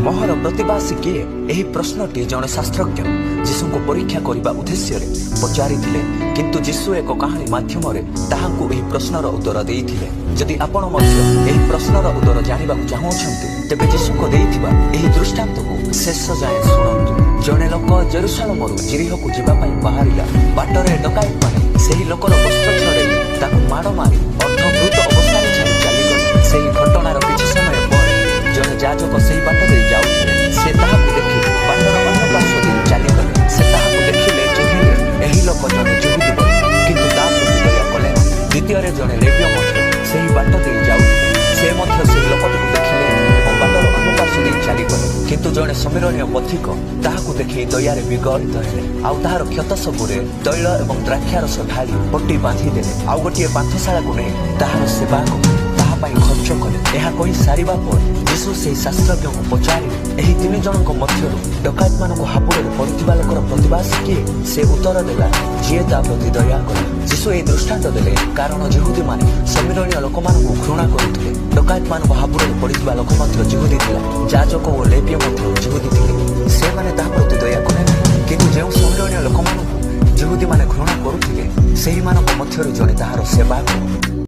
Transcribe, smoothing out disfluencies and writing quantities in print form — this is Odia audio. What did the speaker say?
ମୋହର ପ୍ରତିବାସୀ କିଏ? ଏହି ପ୍ରଶ୍ନଟି ଜଣେ ଶାସ୍ତ୍ରଜ୍ଞ ଯୀଶୁଙ୍କୁ ପରୀକ୍ଷା କରିବା ଉଦ୍ଦେଶ୍ୟରେ ପଚାରିଥିଲେ, କିନ୍ତୁ ଯୀଶୁ ଏକ କାହାଣୀ ମାଧ୍ୟମରେ ତାହାଙ୍କୁ ଏହି ପ୍ରଶ୍ନର ଉତ୍ତର ଦେଇଥିଲେ। ଯଦି ଆପଣ ମଧ୍ୟ ଏହି ପ୍ରଶ୍ନର ଉତ୍ତର ଜାଣିବାକୁ ଚାହୁଁଛନ୍ତି, ତେବେ ଯୀଶୁଙ୍କ ଦେଇଥିବା ଏହି ଦୃଷ୍ଟାନ୍ତକୁ ଶେଷ ଯାଏଁ ଶୁଣନ୍ତୁ। ଜଣେ ଲୋକ ଜେରୁସାଲେମରୁ ଜିରିହକୁ ଯିବା ପାଇଁ ବାହାରିଲା। ବାଟରେ ଡକାୟତମାନେ ସେହି ଲୋକର ବସ୍ତ୍ର ଛଡ଼େଇ ତାକୁ ମାଡ଼ ମାରି ଅର୍ଦ୍ଧମୃତ ଅବସ୍ଥାରେ ଛାଡ଼ି ଚାଲିଗଲେ। ସେହି ଘଟଣାର କିଛି ସମୟ ପରେ ଜଣେ ଯାଜକ ସେହି ବାଟ ଦେଇ ଯାଉଥିଲେ। ସେ ତାହାକୁ ଦେଖି ବାଟର ଅନ୍ୟ ପାର୍ଶ୍ୱ ଦେଇ ଚାଲିଗଲେ। ସେ ତାହାକୁ ଦେଖିଲେ, ଚିହ୍ନିଲେ ଏହି ଲୋକ ଜଣେ ଯହୂଦୀ ବୋଲି, କିନ୍ତୁ ତା ପ୍ରତି ଦୟା କଲେ ନାହିଁ। ଦ୍ୱିତୀୟରେ ଜଣେ ଲେବୀୟ ମଧ୍ୟ ସେହି ବାଟ ଦେଇ ଯାଉଥିଲେ। ସେ ମଧ୍ୟ ସେହି ଲୋକଟିକୁ ଦେଖିଲେ ଏବଂ ବାଟର ଅନ୍ୟ ପାର୍ଶ୍ୱ ଦେଇ ଚାଲିଗଲେ। କିନ୍ତୁ ଜଣେ ସମୀରଣୀୟ ପଥିକ ତାହାକୁ ଦେଖି ଦୟାରେ ବିଗଳିତ ହେଲେ, ଆଉ ତାହାର କ୍ଷତ ସବୁରେ ତୈଳ ଏବଂ ଦ୍ରାକ୍ଷାରସ ଢାଳି ପଟି ବାନ୍ଧିଦେଲେ। ଆଉ ଗୋଟିଏ ପାନ୍ଥଶାଳାକୁ ନେଇ ତାହାର ସେବା କଲେ, ତାହା ପାଇଁ ଖର୍ଚ୍ଚ କଲେ। ଏହା କହି ସାରିବା ପରେ ଯୀଶୁ ସେହି ଶାସ୍ତ୍ରଜ୍ଞଙ୍କୁ ପଚାରିଲେ, ଏହି ତିନି ଜଣଙ୍କ ମଧ୍ୟରୁ ଡକାୟତମାନଙ୍କ ହାବୁଡ଼ରେ ପଡ଼ିଥିବା ଲୋକର ପ୍ରତିବାସୀ କିଏ? ସେ ଉତ୍ତର ଦେଲା, ଯିଏ ତା ପ୍ରତି ଦୟା କଲା। ଯୀଶୁ ଏହି ଦୃଷ୍ଟାନ୍ତ ଦେଲେ କାରଣ ଯହୂଦୀମାନେ ସମୀରଣୀୟ ଲୋକମାନଙ୍କୁ ଘୃଣା କରୁଥିଲେ। ଡକାୟତମାନଙ୍କ ହାବୁଡ଼ରେ ପଡ଼ିଥିବା ଲୋକ ମଧ୍ୟ ଯହୂଦୀ ଥିଲା। ଯାଜକ ଓ ଲେବୀୟ ମଧ୍ୟ ଯହୂଦୀ ଥିଲେ। ସେମାନେ ତାହା ପ୍ରତି ଦୟା କଲେ ନାହିଁ। କିନ୍ତୁ ଯେଉଁ ସମୀରଣୀୟ ଲୋକମାନଙ୍କୁ ଯହୂଦୀମାନେ ଘୃଣା କରୁଥିଲେ, ସେହିମାନଙ୍କ ମଧ୍ୟରୁ ଜଣେ ତାହାର ସେବା କଲେ।